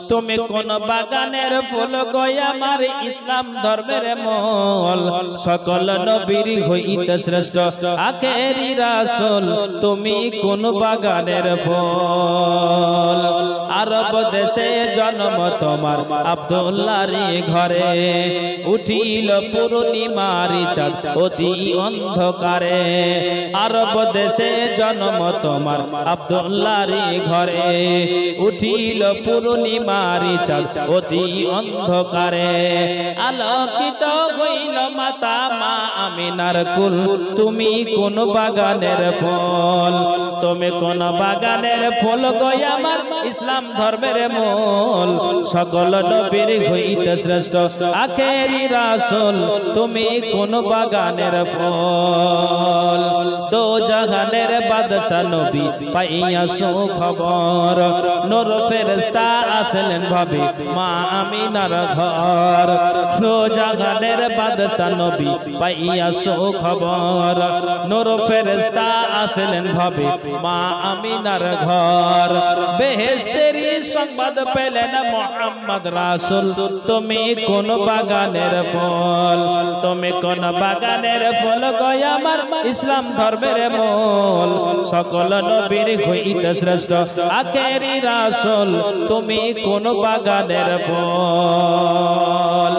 তুমি কোন বাগানের ফুল গো আমার ইসলাম ধর্মের মূল সকল নবীর হইতে শ্রেষ্ঠ আখেরি রাসূল তুমি কোন বাগানের ফুল আরব দেশে জন্ম তোমার আব্দুল্লাহর ঘরে উঠিল পূর্ণিমার চাঁদ অতি অন্ধকারে আরব দেশে জন্ম তোমার আব্দুল্লাহর ঘরে উঠিল পূর্ণিমার চাঁদ অতি অন্ধকারে আলোকিত হইল মাতা মা আমিনার কুল তুমি কোন বাগানের ফুল তুমি কোন বাগানের ফুল গো আমার ইসলাম ধর্মের মূল সকল নবীর হইতে শ্রেষ্ঠ আখেরি রাসূল তুমি কোন বাগানের ফুল দো জাহানের বাদশা নবী পাইয়া সুখবর নূর ফেরেশতা আসলেন ভাবে মা আমিনার ঘর দো জাহানের বাদশা নবী পাইয়া সুখবর নূর ফেরেশতা আসলেন ভাবে মা আমিনার ঘর বেহেশতেরি সংবাদ পেলেন মুহাম্মদ রাসূল তুমি কোন বাগানের ফুল তুমি কোন বাগানের ফুল গো আমার ইসলাম ধর্মের মূল সকল নবীর হইতে শ্রেষ্ঠ আখেরি রাসূল তুমি কোন বাগানের ফুল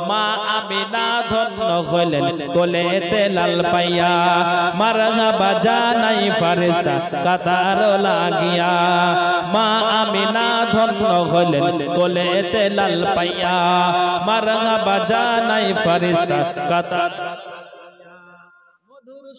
মা আমিনা ধন্য হলেন কোলেতে লাল পাইয়া মারহাবা জানাই ফেরেশতা কাতার লাগিয়া মা আমিনা ধন্য হলেন কোলেতে লাল পাইয়া মারহাবা জানাই ফেরেশতা কাতার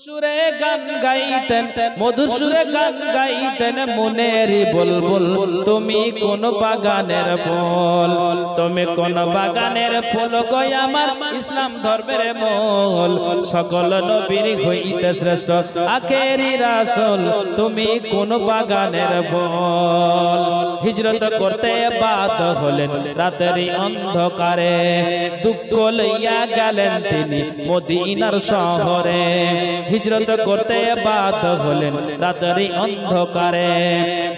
সুরে গান গাইতেন মধুর সুরে গান গাইতেন মনেরি বুলবুল তুমি কোন বাগানের ফুল তুমি কোন বাগানের ফুল গো আমার ইসলাম ধর্মের মূল সকল নবীর হইতে শ্রেষ্ঠ আখেরি রাসূল তুমি কোন বাগানের ফুল হিজরত করতে বাদ হলেন রাতের অন্ধকারে দুঃখ লইয়া গেলেন তিনি মদিনার শহরে হিজরত করতে বাধ্য হলেন রাতের অন্ধকারে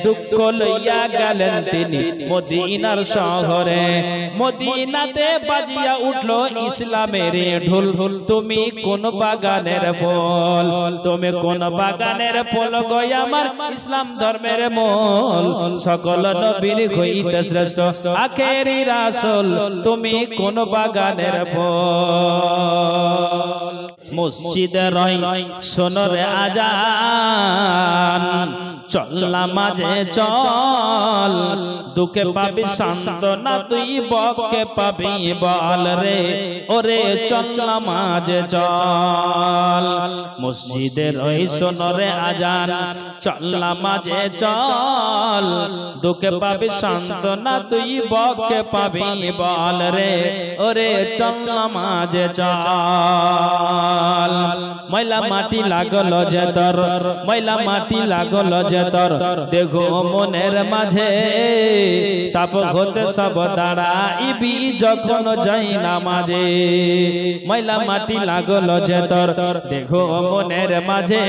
দুঃখ লইয়া গেলেন তিনি মদিনার শহরে মদিনাতে বাজিয়া উঠলো ইসলামের ঢোল তুমি কোন বাগানের ফুল তুমি কোন বাগানের ফুল গো আমার ইসলাম ধর্মের মূল সকল নবীর হইতে শ্রেষ্ঠ আখেরি রাসূল তুমি কোন বাগানের ফুল মসজিদে রই শোনরে আজান চল নামাজে চল দুঃখে পাবি সান্ত্বনা তুই বকে পাবি বল রে ওরে চল নামাজে চল মসজিদে রই শোনরে আজান চল নামাজে চল দুঃখে পাবি সান্ত্বনা তুই বকে পাবি বল রে ওরে চল নামাজে চল ময়লা মাটি লাগলো যে তোর ময়লা মাটি লাগলো যে তোর দেখো মনের মাঝে সাপ হতে সব দাঁড়াইবি যখন যাই নামাজে ময়লা মাটি লাগলো যে তোর দেখো মনের মাঝে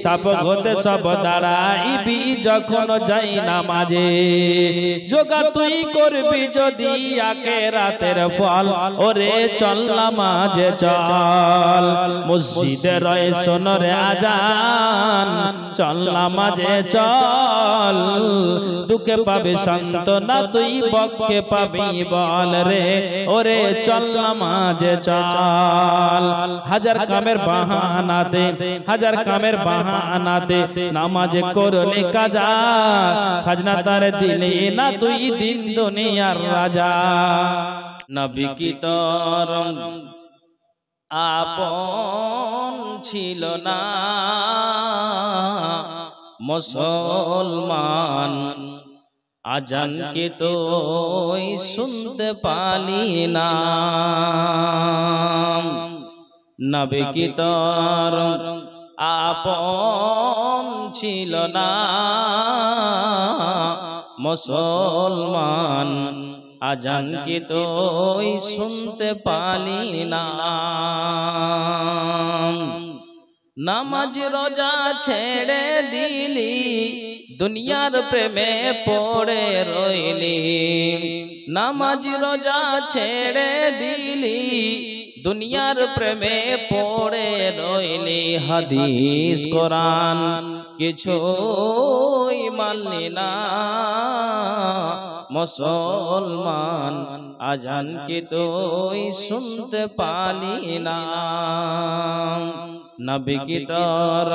সাপ হতে সব দাঁড়াইবি যখন যাই নামাজে জোগাড় তুই করবি যদি আখিরাতের ফল ওরে চল নামাজে চল মসজিদে রয় শোনরে আজান চল নামাজে চল দুঃখে পাবে সান্ত্বনা তুই বকে পাবি বল রে ওরে চল নামাজে চল হাজার কামের বাহানাতে হাজার কামের বাহানাতে নামাজে করলে কাজা খাজনা তার দিলে না তুই দিন দুনিয়ার রাজা নবী কি তোর আপন ছিল না মুসলমান আজান কে তুই শুনতে পালি না নবী কি তোর আপন ছিল না মুসলমান আজান কি তুই শুনতে পালি না নামাজ রোজা ছেড়ে দিলি দুনিয়ার প্রেমে পড়ে রইলি নামাজ রোজা ছেড়ে দিলি দুনিয়ার প্রেমে পড়ে রইলি হাদিস কোরআন কিছুই মানলি না মুসলমান আজান কি তুই শুনতে পালি না নবী কি তোর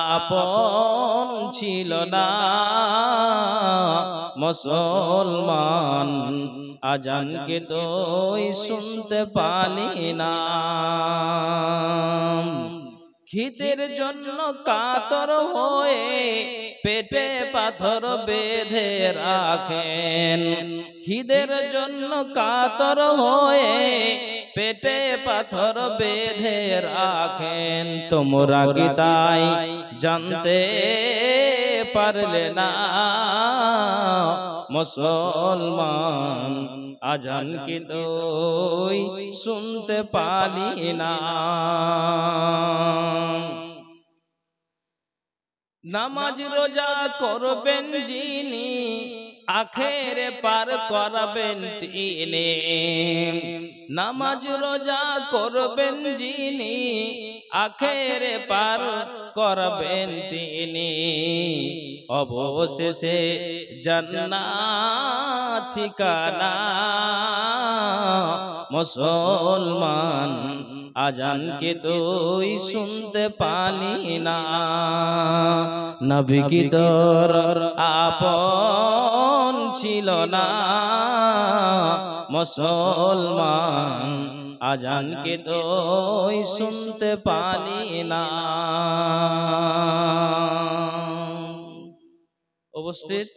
আপন ছিল না মুসলমান আজান কি তুই শুনতে পালি না খিদের জন্য কাতর হয়ে পেটে পাথর বেঁধে রাখেন খিদের জন্য কাতর হয়ে পেটে পাথর বেঁধে রাখেন তোমরা কি তাই জানতে পারলে না মুসলমান আজান কি তুই শুনতে পালি না নামাজ রোজা করবেন যিনি আখেরে পার করবেন তিনি নামাজ রোজা করবেন যিনি আখেরে পার করবেন তিনি অবশেষে জান্নাত ঠিকানা মুসলমান আজান কি তুই শুনতে পালি না নবী কি তোর আপন ছিল না মুসলমান আজান কি তুই শুনতে পালি না উপস্থিত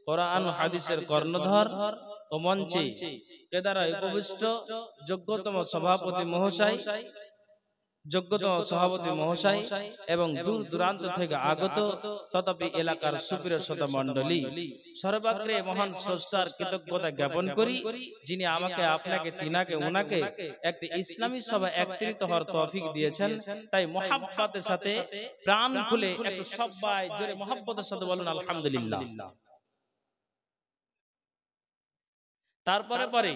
কোরআন ও হাদিসের কর্ণধার ও মঞ্চে কেদারায় উপবিষ্ট যোগ্যতম সভাপতি মহাশয় এবং দূর দূরান্ত থেকে আগত তথাপি এলাকার সুপ্রিয় শ্রোতা মণ্ডলী সর্বাগ্রে মহান স্রষ্টার কৃতজ্ঞতা জ্ঞাপন করি যিনি আমাকে আপনাকে তিনাকে উনাকে একটি ইসলামী সভা একত্রিত হওয়ার তৌফিক দিয়েছেন তাই মহাব্বতের সাথে প্রাণ খুলে একটু সবাই জোরে মহাব্বতের সাথে বলুন আলহামদুলিল্লাহ তারপরে পরে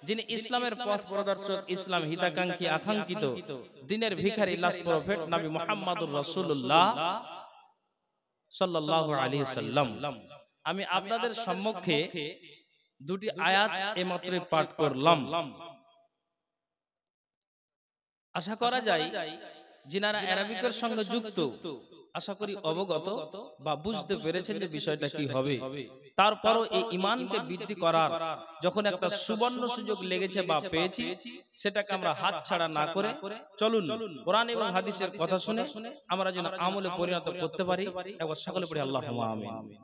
যিনি ইসলামের পথ প্রদর্শক ইসলাম হিতাকাঙ্ক্ষী আকাঙ্ক্ষিত দিনের ভিখারি লাস্ট প্রফেট নবী মুহাম্মদুর রাসূলুল্লাহ সাল্লাল্লাহু আলাইহি সাল্লাম আমি আপনাদের সম্মুখে দুটি আয়াত এইমাত্র পাঠ করলাম আশা করা যায় যিনারা আরবিকের সঙ্গে যুক্ত আশা করি অবগত বা বুঝতে পেরেছেন যে বিষয়টা কি হবে তারপরও এই ঈমানকে বৃদ্ধি করার যখন একটা সুবর্ণ সুযোগ লেগেছে বা পেয়েছি সেটাকে আমরা হাতছাড়া না করে চলুন কোরআন এবং হাদিসের কথা শুনে আমরা যেন আমলে পরিণত করতে পারি একবার সকলে পড়ি আল্লাহুম্মা আমিন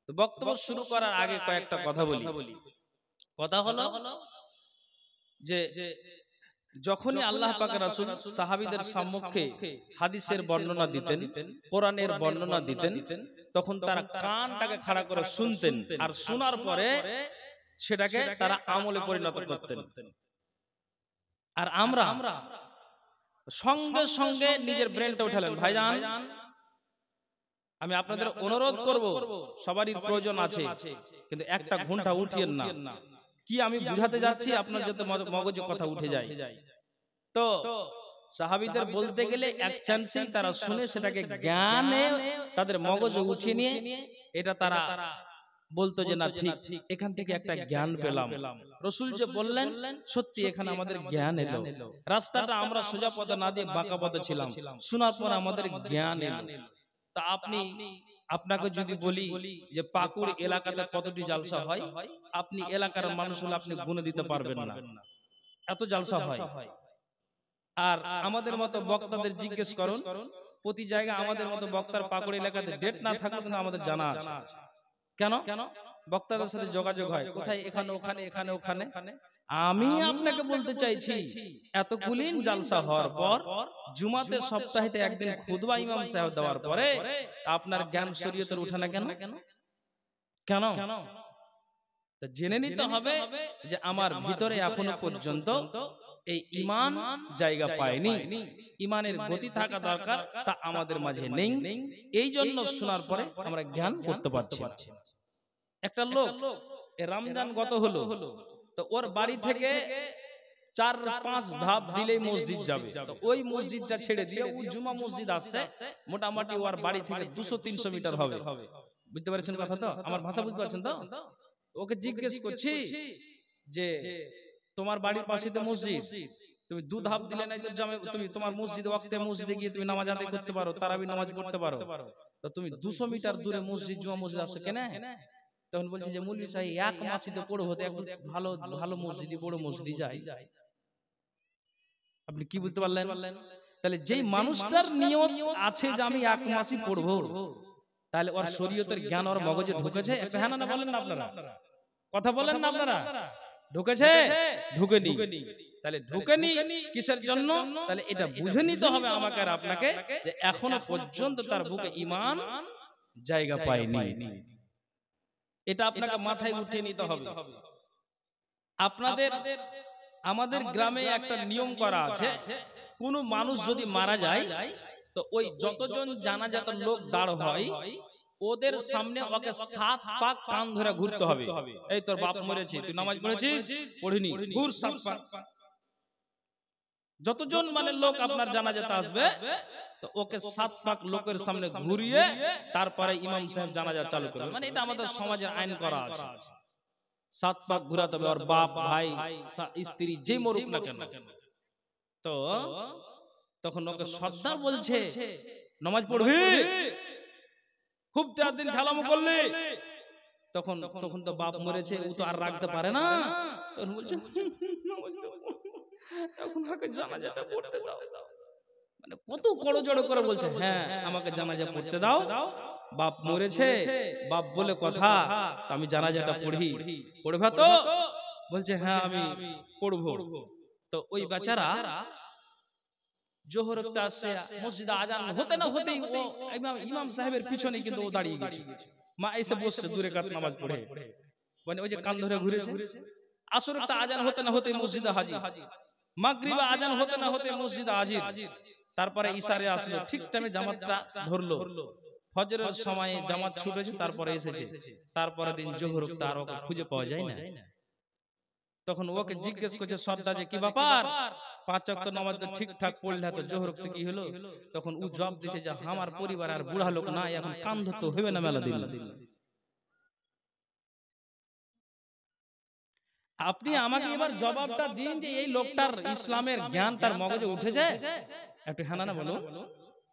তো বক্তব্য শুরু করার আগে কয়েকটা কথা বলি কথা হলো যে যখনই আল্লাহ পাকের রাসূল সাহাবীদের সম্মুখে হাদিসের বর্ণনা দিতেন কোরআনের বর্ণনা দিতেন তখন তারা কানটাকে খাড়া করে শুনতেন আর শোনার পরে সেটাকে তারা আমলে পরিণত করতেন আর আমরা সঙ্গে সঙ্গে নিজের ব্রেনটা উঠালেন ভাইজান আমি আপনাদের অনুরোধ করব সবারই প্রয়োজন আছে কিন্তু একটা ঘন্টা উঠিয়েন না কি আমি বুঝাতে যাচ্ছি আপনার যাতে মগজে কথা উঠে যায় তো সাহাবীদের বলতে গেলে এক চান্সেই তারা শুনে সেটাকে জ্ঞানে তাদের মগজে উঠিয়ে নিয়ে এটা তারা বলতো যে না ঠিক এখান থেকে একটা জ্ঞান পেলাম রাসূল যে বললেন সত্যি এখানে আমাদের জ্ঞান এলো রাস্তাটা আমরা সোজা পথে না দিয়ে বাঁকা পথে ছিলাম শোনার পর আমাদের জ্ঞান এলো তা আপনাকে যদি বলি যে পাকুড় এলাকাতে কতটি জালসা হয় আপনি এলাকার মানুষ হলে আপনি গুণে দিতে পারবেন না এত জালসা হয় আর আমাদের মতো বক্তাদের জিজ্ঞেস করুন প্রতি জায়গায় আমাদের মতো বক্তার পাকুড় এলাকাতে ডেট না থাকলে কিন্তু আমাদের জানা আছে কেন বক্তাদের সাথে যোগাযোগ হয় কোথায় এখানে ওখানে এখানে ওখানে আমি আপনাকে বলতে চাইছি এত কুলিন জালসা হওয়ার পর জুমাতে সপ্তাহে একদিন খুতবা ইমাম সাহেব দেওয়ার পরে আপনার জ্ঞান শরীয়তের উঠে না কেন কেন জেনে নিতে হবে যে আমার ভিতরে এখনো পর্যন্ত এই ঈমান জায়গা পায়নি। ঈমানের গতি থাকা দরকার, তা আমাদের মাঝে নেই। এই জন্য শোনার পরে আমরা জ্ঞান করতে পারছি না। একটা লোক রমজান গত হলো, তো ওর বাড়ি থেকে 4-5 ধাপ দিলেই মসজিদ যাবে, তো ওই মসজিদটা ছেড়ে দিয়ে ও জুমা মসজিদ আসছে, মোটামুটি ওর বাড়ি থেকে 200-300 মিটার হবে। বুঝতে পারছেন কথা তো? আমার ভাষা বুঝতে পারছেন তো? ওকে জিজ্ঞেস করছি যে তোমার বাড়ির পাশে তো মসজিদ, তুমি 2 ধাপ দিলে নাই তো তুমি তোমার মসজিদ ওয়াক্তে মসজিদে গিয়ে তুমি নামাজ আদায় করতে পারো, তারাবি নামাজ পড়তে পারো, তো তুমি 200 মিটার দূরে মসজিদ জুমা মসজিদ আসছো কেন? তখন বলছি যে মৌলভী সাহেব এক মসজিদে পড়ো হতে একটু ভালো ভালো মসজিদে বড় মসজিদে যাই। আপনি কি বুঝতে পারলেন? তাহলে যেই মানুষটার নিয়ত আছে যে আমি এক মাসই পড়বো, তাহলে ওর শরীয়তের জ্ঞান ওর মগজে ঢুকেছে? একটা হ্যাঁ না বলেন না আপনারা, কথা বলেন না আপনারা, ঢুকেছে? ঢুকেনি। তাহলে ঢুকেনি কিসের জন্য? তাহলে এটা বুঝে নিতে হবে আমাকে আর আপনাকে যে এখনো পর্যন্ত তার বুকে ঈমান জায়গা পায়নি। এটা আপনাকে মাথায় উঠিয়ে নিতে হবে। আপনাদের আমাদের গ্রামে একটা নিয়ম করা আছে, কোন মানুষ যদি মারা যায় তো ওই যতজন জানাজাত লোক দাঁড় হয় ওদের সামনে ওকে 7 পাক কান ধরে ঘুরতে হবে। এই তোর বাপ মরেছে, তুই নামাজ পড়েছিস? পড়িনি, ঘুর 7 পাক। যতজন মানে লোক আপনার জানাজাতে আসবে তো ওকে 7 পাক লোকের সামনে ঘুরিয়ে তারপরে ইমাম সাহেব জানাজা চালু করবে। মানে এটা আমাদের সমাজের আইন করা আছে, 7 পাক ঘুরাতে হবে। আর বাপ ভাই স্ত্রী যে মরুক না কেন, তো তখন ওকে সর্দার বলছে নামাজ পড়বি, খুব 4 দিন খেলামো করলি। তখন তখন তো বাপ মরেছে, ও তো আর রাখতে পারে না, তখন বলছে এখন আমাকে জানাজাটা পড়তে দাও। মানে কত করজোড় করে বলছে হ্যাঁ আমাকে জানাজা পড়তে দাও, বাপ মরেছে, বাপ বলে কথা, আমি জানাজাটা পড়ি। পড়বে তো? বলছে হ্যাঁ আমি পড়বো। তো ওই বেচারা জোহর ওয়াক্তে আসছে, মসজিদে আজান হতে না হতেই ও ইমাম সাহেবের পিছনে কিন্তু ও দাঁড়িয়ে গেছে। মা এসে বসছে দূরে কাত নামাজ পড়ে, মানে ওই যে কান ধরে ঘুরেছে। আসর ওয়াক্তে আজান হতে না হতেই মসজিদে হাজির, মাগরিবে আজান হতে না হতে মসজিদে হাজির। তারপরে ইশারে আসলো, ঠিক টাইমে জামাতটা ধরলো, ফজরের সময়ে জামাত ছুটেছে, তারপরে এসেছে। তারপরে দিন জোহর ওয়াক্তে আর ওকে খুঁজে পাওয়া যায় না। তখন ওকে জিজ্ঞেস করছে সর্দার যে কি ব্যাপার, 5 ওয়াক্ত নামাজ তো ঠিকঠাক পড়লে তো জোহর ওয়াক্তে কি হলো? তখন ও জবাব দিয়েছে যে আমার পরিবার আর বুড়া লোক না, এখন কান ধরতে হবে না মেলা দিন। আপনি আমাকে এবার জবাবটা দিন যে এই লোকটার ইসলামের জ্ঞান তার মগজে উঠেছে? একটু হ্যাঁ না বলো।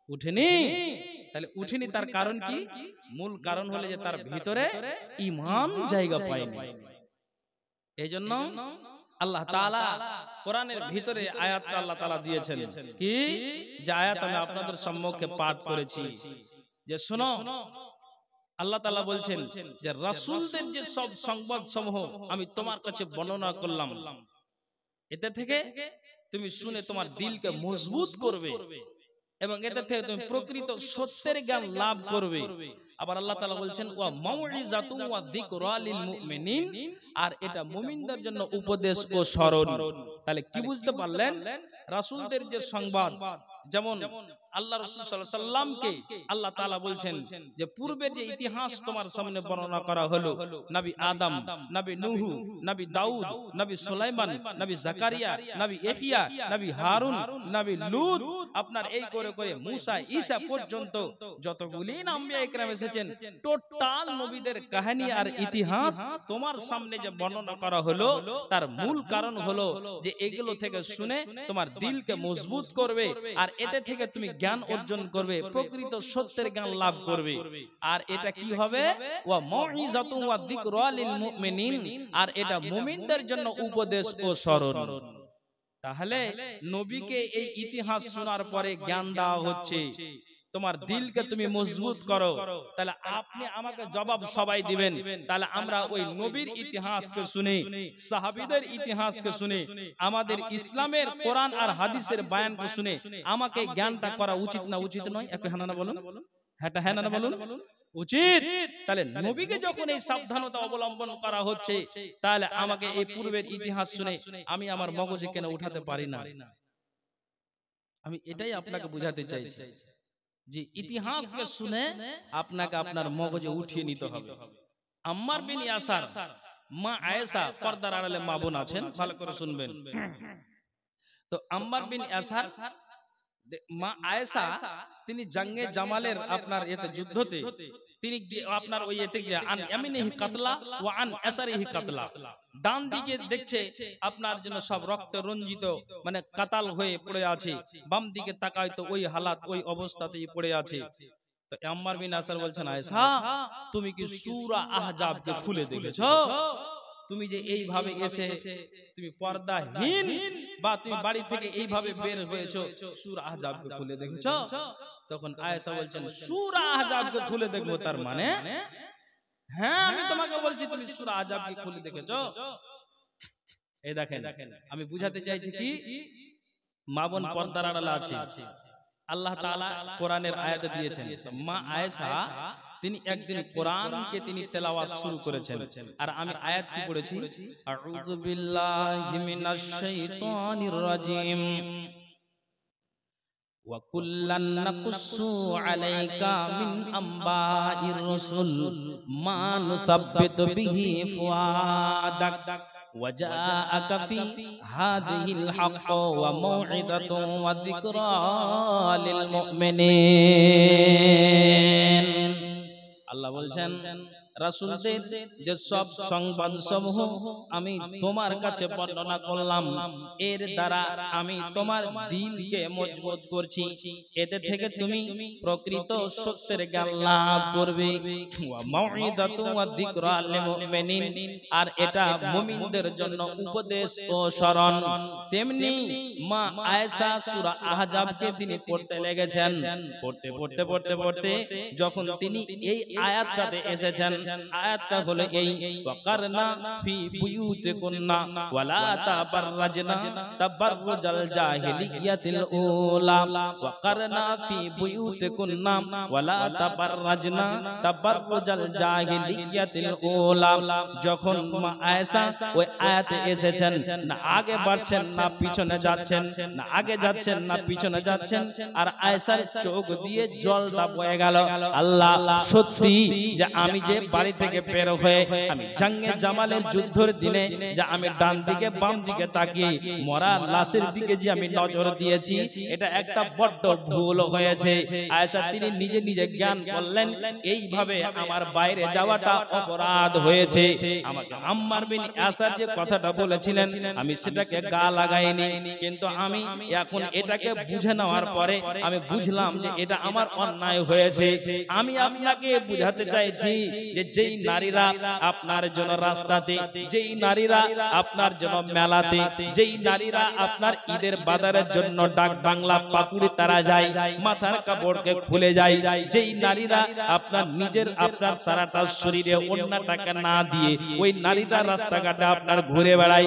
উঠেনি? তাহলে উঠেনি তার কারণ কি? মূল কারণ হলো যে তার ভিতরে ঈমান জায়গা পায়নি। এইজন্য আল্লাহ তাআলা কোরআনের ভিতরে আয়াতটা আল্লাহ তাআলা দিয়েছেন, কি যে আয়াত আমি আপনাদের সম্মুখে পাঠ করেছি, যে শোনো আল্লাহ তাআলা বলছেন যে রাসূলদের যে সব সংবাদ সমূহ আমি তোমার কাছে বর্ণনা করলাম, এতে থেকে তুমি শুনে তোমার দিলকে মজবুত করবে এবং এতে থেকে তুমি প্রকৃত সত্যের জ্ঞান লাভ করবে। আবার আল্লাহ তাআলা বলছেন ওয়া মাউইজাতু ওয়া যিকরা লিল মুমিনিন, আর এটা মুমিনদের জন্য উপদেশ ও স্মরণ। তাহলে কি বুঝতে পারলেন? রাসূলদের যে সংবাদ, যেমন আল্লাহ রাসূল সাল্লাল্লাহু আলাইহি সাল্লামকে আল্লাহ তাআলা বলছেন যে পূর্বের যে ইতিহাস তোমার সামনে বর্ণনা করা হলো, নবী আদম, নবী নূহ, নবী দাউদ, নবী সুলাইমান, নবী জাকারিয়া, নবী ইহইয়া, নবী হারুন, নবী লূত, আপনার এই করে করে মুসা ঈসা পর্যন্ত যতগুলি আম্বিয়া ইকরাম এসেছেন, টোটাল নবীদের কাহিনী আর ইতিহাস তোমার সামনে যে বর্ণনা করা হলো, তার মূল কারণ হলো যে এগুলো থেকে শুনে তোমার দিলকে মজবুত করবে, আর এতে থেকে তুমি জ্ঞান অর্জন করবে, প্রকৃত সত্যের জ্ঞান লাভ করবে। আর এটা কি হবে? ওয়া মাউইজাতু ওয়া যিকরা লিল মুমিনিন, আর এটা মুমিনদের জন্য উপদেশ ও স্মরণ। তাহলে নবীকে এই ইতিহাস শোনার পরে জ্ঞান দেওয়া হচ্ছে তোমার দিলকে তুমি মজবুত করো। তাহলে আপনি আমাকে জবাব সবাই দিবেন, তাহলে আমরা ওই নবীর ইতিহাসকে শুনে, সাহাবীদের ইতিহাসকে শুনে, আমাদের ইসলামের কোরআন আর হাদিসের বয়ানকে শুনে আমাকে জ্ঞানটা করা উচিত না উচিত নয়? একটু হ্যাঁ না বলুন। হ্যাঁ না বলুন, উচিত। তাহলে নবীকে যখন এই সাবধানতা অবলম্বন করা হচ্ছে, তাহলে আমাকে এই পূর্বের ইতিহাস শুনে আমি আমার মগজে কেন উঠাতে পারি না? আমি এটাই আপনাকে বুঝাতে চাইছি যে ইতিহাসকে শুনে আপনাকে আপনার মগজে উঠিয়ে নিতে হবে। আম্মার বিন ইয়াসার মা আয়েশা, পর্দার আড়ালে মা বোন আছেন, ভালো করে শুনবেন। তো আম্মার বিন ইয়াসার মা আয়েশা তিনি জাঙ্গে জামালের আপনার এতে যুদ্ধতে তিনি আপনার ওই এতে গিয়ে আন ইয়ামিনিহি কাতলা ওয়া আন ইয়াসারিহি কাতলা, ডান দিকে দেখছে আপনার জন্য সব রক্ত রঞ্জিত মানে কাতাল হয়ে পড়ে আছে, বাম দিকে তাকায় তো ওই হালাত ওই অবস্থাতেই পড়ে আছে। তো আম্মার বিন ইয়াসার বলছেন, আয়েশা তুমি কি সূরা আহজাবকে খুলে দেখেছো? তুমি যে এইভাবে এসে তুমি পর্দাহীন বা তুমি বাড়ি থেকে এইভাবে বের হয়েছো, সূরা আহজাবকে খুলে দেখেছো? তখন আয়েশা বলছেন, সূরা আহজাবকে খুলে দেখবো তার মানে? হ্যাঁ আমি তোমাকে বলছি তুমি সূরা আহজাবকে খুলে দেখেছো। এই দেখেন আমি বুঝাতে চাইছি কি, মা বোন পর্দার আড়ালে আছে, আল্লাহ তাআলা কোরআনের আয়াতে দিয়েছেন। মা আয়েশা তিনি একদিন কোরআনকে তিনি তেলাওয়াত শুরু করেছেন, আর আমি আয়াত কি পড়েছি, আউযু বিল্লাহি মিনাশ শাইতানির রাজিম ওয়া কুল্লান নাকুসু আলাইকা মিন আম্বাইর রাসূল মা নুসাব্বিতু বিহি ফুআদাক ওয়া জাআকা ফি হাযিহিল হাক্ক ওয়া মাউইদাতুন ওয়া যিকরা লিল মুমিনিন। আল্লাহ বলছেন রাসূলদের যে সব সংবাদ সমূহ আমি তোমার কাছে বর্ণনা করলাম, এর দ্বারা আমি তোমার দিলকে মজবুত করছি, এতে থেকে তুমি প্রকৃত সত্যের জ্ঞান লাভ করবে। ওয়া মাউইদাতু ওয়া যিকরা লিল মুমিনিন, আর এটা মুমিনদের জন্য উপদেশ ও স্মরণ। তেমনি মা আয়েশা সূরা আহজাবকে তিনি পড়তে লেগেছেন, পড়তে যখন তিনি এই আয়াতটাতে এসেছেন, আয়াতটা হলো এই, ওয়াকারনা ফি বুয়ুতিকুন্না ওয়ালা তাবাররাজনা তাবাররুজাল জাহিলিয়াতিল উলা, ওয়াকারনা ফি বুয়ুতিকুন্না ওয়ালা তাবাররাজনা তাবাররুজাল জাহিলিয়াতিল উলা। যখন মা আয়েশা ওই আয়াতে এসেছেন, না আগে বাড়ছেন না পিছনে যাচ্ছেন, না আগে যাচ্ছেন না পিছনে যাচ্ছেন, আর আয়েশার চোখ দিয়ে জলটা বয়ে গেল। আল্লাহ সত্যি যে আমি যে বাড়ি থেকে বের হয়ে আমি জাঙ্গে জামালের যুদ্ধের দিনে যে আমি ডান দিকে বাম দিকে তাকিয়ে মরা লাশের দিকে যে আমি নজর দিয়েছি, এটা একটা বড় ভুল হয়েছে। আয়েশা তিনি নিজে নিজে জ্ঞান করলেন এইভাবে আমার বাইরে যাওয়াটা অপরাধ হয়েছে। আমাকে আম্মার বিন ইয়াসার যে কথাটা বলেছিলেন আমি সেটাকে গা লাগাইনি, কিন্তু আমি এখন এটাকে বুঝে নেওয়ার পরে আমি বুঝলাম যে এটা আমার অন্যায় হয়েছে। আমি আপনাকে বুঝাতে চাইছি যে যেই নারীরা আপনার জন্য রাস্তাতে, যেই নারীরা আপনার জন্য মেলাতে, যেই নারীরা আপনার ঈদের বাজারের জন্য ডাক বাংলা পাকুড়ি তারা যায়, মাথার কাপড়কে খুলে যায়, যেই নারীরা আপনার নিজের আপনার সারাটা শরীরে ওড়নাটাকে না দিয়ে ওই নারীরা রাস্তাঘাটে আপনার ঘুরে বেড়ায়,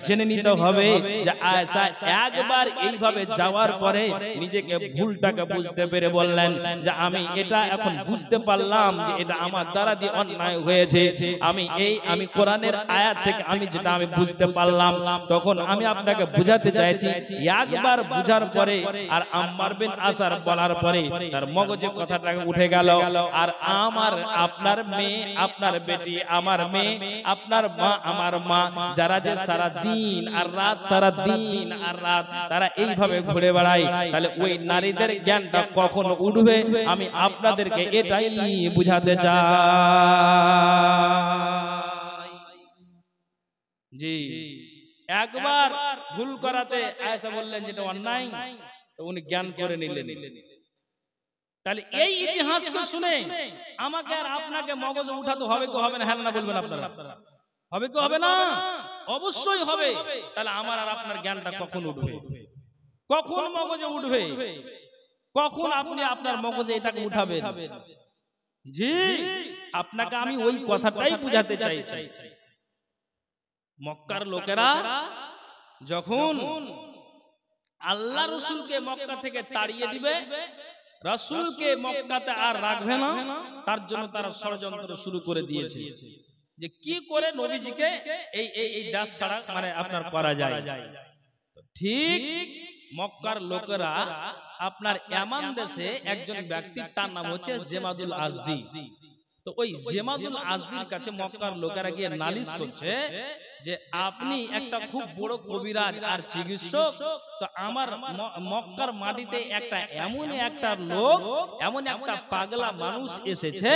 জেনে নিতে হবে যে আয়েশা একবার এইভাবে যাওয়ার পরে নিজেকে ভুলটাকে বুঝতে পেরে বললেন যে আমি এটা এখন বুঝতে পারলাম যে এটা আমার দ্বারা দিয়ে অন্যায় হয়েছে। আমি কোরআনের আয়াত থেকে আমি যেটা আমি বুঝতে পারলাম, তখন আমি আপনাকে বুঝাতে চাইছি একবার বুঝার পরে আর আম্মার বিন ইয়াসার বলার পরে তার মগজে কথাটা উঠে গেল। আর আমার আপনার মেয়ে, আপনার বেটি, আমার মেয়ে, আপনার মা, আমার মা, যারা যে সারা দিন আর রাত, সারা দিন আর রাত তারা এইভাবে ঘুরে বেড়ায়, তাহলে ওই নারীদের জ্ঞানটা কখন উঠবে আমি আপনাদেরকে এটাই বুঝাতে চাই। জি একবার ভুল করাতে আয়েশা বললেন যেটা অন্যায়, তো উনি জ্ঞান করে নিলেন। তাহলে এই ইতিহাসকে শুনে আমাকে আর আপনাকে মগজে উঠাতে হবে কি হবে না? হ্যাঁ না বলবেন আপনারা? হবে কি হবে না? অবশ্যই হবে। তাহলে আমার আর আপনার জ্ঞানটা কখন উঠবে? কখন মগজে উঠবে? কখন আপনি আপনার মগজে এটাকে উঠাবেন? জি আপনাকে আমি ওই কথাটাই বুঝাতে চাইছি। মক্কার লোকেরা যখন আল্লাহ রাসূলকে মক্কা থেকে তাড়িয়ে দিবে, রাসূলকে মক্কাতে আর রাখবে না, তার জন্য তারা ষড়যন্ত্র শুরু করে দিয়েছে যে কি করে নবীজিকে এই দাস ছাড়া মানে আপনার করা যায়। ঠিক মক্কার লোকেরা আপনার ইয়ামান দেশে একজন ব্যক্তি, তার নাম হচ্ছে জেমাদুল আজদি। তো ওই জেমাদুল আজদির কাছে মক্কার লোকেরা গিয়ে নালিশ করছে যে আপনি একটা খুব বড় কবিরাজ আর চিকিৎসক, তো আমার মক্কার মাটিতে একটা এমন একটা লোক, এমন একটা পাগলা মানুষ এসেছে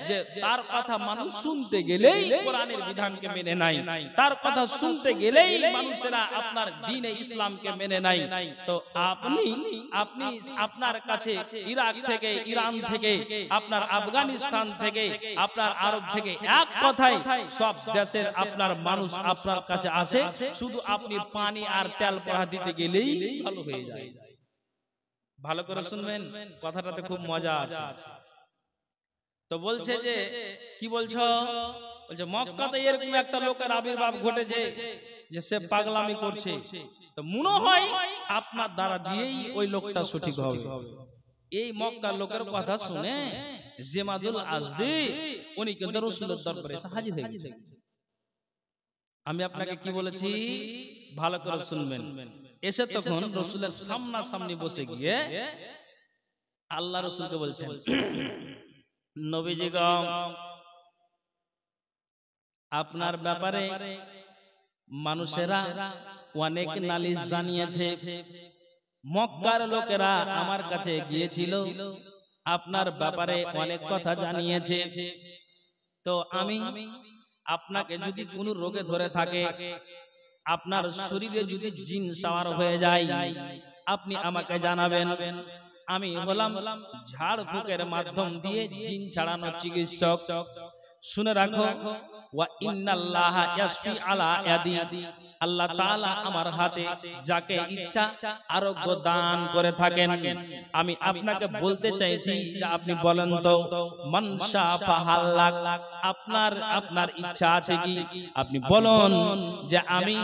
যে তার কথা মানুষ শুনতে গেলেই কোরআনের বিধানকে মেনে নাই, তার কথা শুনতে গেলেই মানুষেরা আপনার দ্বীনে ইসলামকে মেনে নাই। তো আপনি আপনার কাছে ইরাক থেকে, ইরান থেকে, আপনার আফগানিস্তান থেকে, আপনার আরব থেকে এক কথায় সব দেশের আপনার মানুষ আপনার কাছে আসে, শুধু আপনি পানি আর তেল পড়া দিতে গেলেই ভালো হয়ে যায়। ভালো করে শুনবেন, কথাটাতে খুব মজা আছে। তো বলছে যে কি বলছো? বলছে মক্কাতে এরকম একটা লোকের আবির্ভাব ঘটেছে যে সে পাগলামি করছে, তো মনে হয় আপনার দ্বারা দিয়েই ওই লোকটা সঠিক হবে। এই মক্কার লোকের কথা শুনে জেমাদুল আজদি উনি কিন্তু রাসূলের দরবারে এসে হাজির হয়ে গেছে। আমি আপনাকে কি বলেছি ভালো করে শুনবেন। এসে তখন রাসূলের সামনাসামনি বসে গিয়ে আল্লাহ রাসূলকে বলছেন, নবীজি গো, আপনার ব্যাপারে মানুষেরা অনেক নালিশ জানিয়েছে, মক্কার লোকেরা আমার কাছে গিয়েছিল, আপনার ব্যাপারে অনেক কথা জানিয়েছে। তো আমি আপনাকে যদি কোনো রোগে ধরে থাকে, আপনার শরীরে যদি জিন সওয়ার হয়ে যায়, আপনি আমাকে জানাবেন। আমি হলাম ঝাড় ফুঁকের মাধ্যম দিয়ে জিন ছাড়ানোর চিকিৎসক। শুনে রাখো, ওয়া ইন্নাল্লাহা ইয়াশফি আলা ইয়াদি, আল্লাহ তাআলা আমার হাতে যাকে ইচ্ছা আরোগ্য দান করে থাকেন। আমি আপনাকে বলতে চাইছি যে আপনি বলেন তো, মান শাফা হাল্লাক, আপনার ইচ্ছা আছে কি? আপনি বলুন যে আমি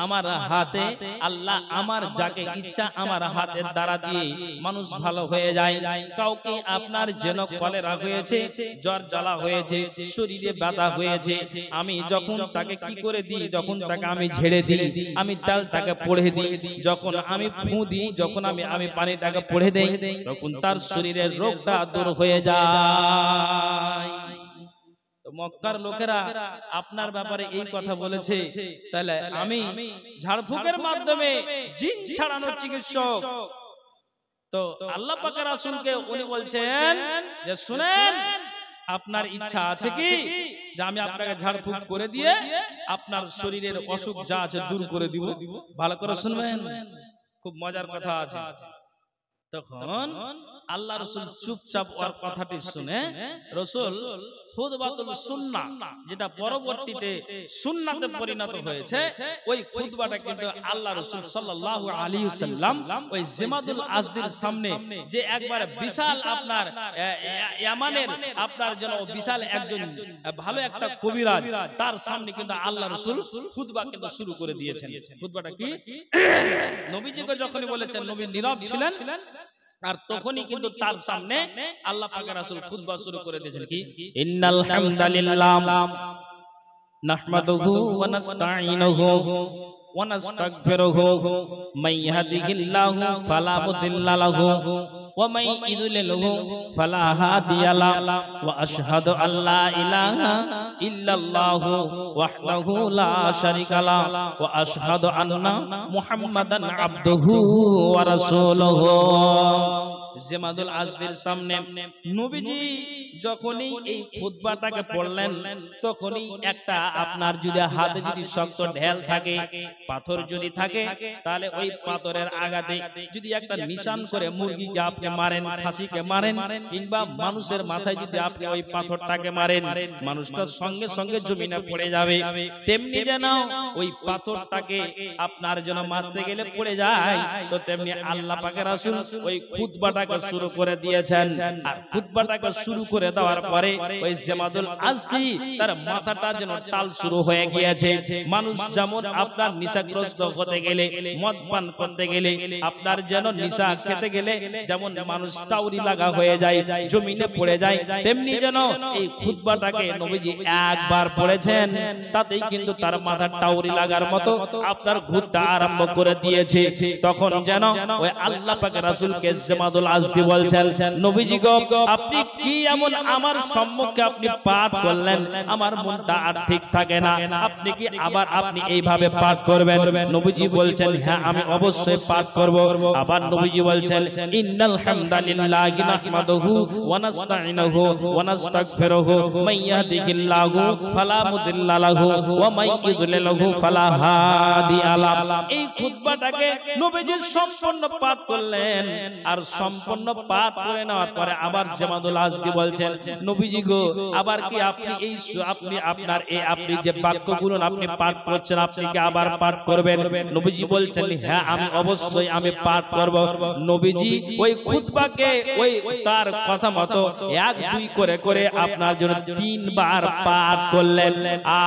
আমার হাতে, আল্লাহ আমার যাকে ইচ্ছা আমার হাতের দ্বারা দিয়ে মানুষ ভালো হয়ে যায়। কাউকে আপনার যেন কলেরা হয়েছে, জ্বর জ্বালা হয়েছে, শরীরে ব্যথা হয়েছে, আমি যখন তাকে কি করে দিই, যখন তাকে আমি ঝেড়ে দিই, আমি তালটাকে পড়ে দিই, যখন আমি ফু দিই, যখন আমি পানিটাকে পড়ে দেই, তখন তার শরীরের রোগটা দূর হয়ে যায়। তো মক্কার লোকেরা আপনার ব্যাপারে এই কথা বলেছে, তাহলে আমি ঝাড়ফুঁকের মাধ্যমে জিন ছাড়ানোর চিকিৎসক। তো আল্লাহ পাকের রাসূলকে উনি বলছেন যে শুনেন, আপনার ইচ্ছা আছে কি যে আমি আপনাকে ঝাড়ফুঁক করে দিয়ে আপনার শরীরের অসুখ যা আছে দূর করে দিব? ভালো করে শুনবেন, খুব মজার কথা আছে। তখন আল্লাহ রাসূল চুপচাপ ওর কথাটি শুনে রাসূল খুতবাতুল সুন্নাহ, যেটা পরবর্তীতে সুন্নাতে পরিণত হয়েছে, ওই খুতবাটা কিন্তু আল্লাহ রাসূল সাল্লাল্লাহু আলাইহি ওয়াসাল্লাম ওই জেমাদুল আজদির সামনে, যে একবার বিশাল আপনার ইয়ামানের আপনার জন্য বিশাল একজন ভালো একটা কবিরাজ, তার সামনে কিন্তু আল্লাহ রাসূল খুতবা কিন্তু শুরু করে দিয়েছেন। খুতবাটা কি? নবীজিকে যখনই বলেছেন, নবী নীরব ছিলেন, আর তখনই কিন্তু তার সামনে আল্লাহ পাকের রাসূল খুতবা শুরু করে দিয়েছেন কি? ইন্নাল হামদালিল্লাহ নাহমাদুহু ওয়া নাস্তাঈনুহু ওয়া নাস্তাগফিরুহু মান ইয়াহদিহিল্লাহু ফালা মুদিল্লা লাহু ওয়া মান ইউদ্লিলহু ফালা হাদিয়া লাহু ওয়া আশহাদু আল্লা ইলাহা ইল্লাল্লাহু ওয়াহদাহু লা শারীকা লাহু ওয়া আশহাদু আন্না মুহাম্মাদান আবদুহু ওয়া রাসূলুহু। জেমাদুল আজদির সামনে নবীজি যখনই এই খুতবাটাকে পড়লেন, তখনই একটা আপনার যদি হাতে যদি শক্ত ঢেল থাকে, পাথর যদি থাকে, তাহলে ওই পাথরের আঘাতে যদি একটা নিশান করে মুরগিকে আপনি মারেন, খাসিকে মারেন, কিংবা মানুষের মাথায় যদি আপনি ওই পাথরটাকে মারেন, মানুষটার সঙ্গে সঙ্গে জমিনে পড়ে যাবে। তেমনি যেন ওই পাথরটাকে আপনার যেন মারতে গেলে পড়ে যায়, তো তেমনি আল্লাহ পাকের রাসূল ওই খুতবাটাকে শুরু করে দিয়েছেন। আর খুতবাটাকে শুরু করে করে দেওয়ার পরে ওই জামাদুল আজদি তার মাথাটা যেন টাল শুরু হয়ে গিয়েছে। মানুষ যেমন আপনার নিশাগ্রস্ত হতে গেলে, মদ পান করতে গেলে, আপনার যেন নিশা খেতে গেলে যেমন মানুষ টাউরি লাগা হয়ে যায়, জমিনে পড়ে যায়, তেমনি যেন এই খুতবাটাকে নবীজি একবার পড়েছেন, তাতেই কিন্তু তার মাথা টাউরি লাগার মতো আপনার ঘুরতে আরম্ভ করে দিয়েছে। তখন যেন ওই আল্লাহ পাক রাসূলকে জামাদুল আজদি বলছেন, নবীজি গো, আপনি কি এমন আমার সম্মুখে আপনি পাঠ করলেন, আমার মনটা আর ঠিক থাকে না, আপনি কি আবার আপনি এইভাবে পাঠ করবেন? নবীজি বলছেন, হ্যাঁ আমি অবশ্যই পাঠ করব। আবার নবীজি বলছেন, ইন্নাল হামদালিল্লাহি নাহমাদুহু ওয়া নাস্তাইনুহু ওয়া নাস্তাগফিরুহু মান ইয়াহদিহিল্লাহু ফালা মুদিল্লা লাহু ওয়া মান ইউদ্লিলহু ফালা হাদিয়া লাহু। এই খুতবাটাকে নবীজি সম্পূর্ণ পাঠ করলেন। আর সম্পূর্ণ পাঠ করে নেওয়ার পরে আবার জামাদুল আজদি বলছেন, নবীজি গো, আবার কি আপনি এই আপনি আপনার এই আপনি যে বাক্যগুলো আপনি পাঠ করছেন, আপনি কি আবার পাঠ করবেন? নবীজি বলছেন, হ্যাঁ আমি অবশ্যই আমি পাঠ করব। নবীজি ওই খুতবাকে ওই তার কথা মতো এক দুই করে করে আপনার জন্য 3 বার পাঠ করলেন।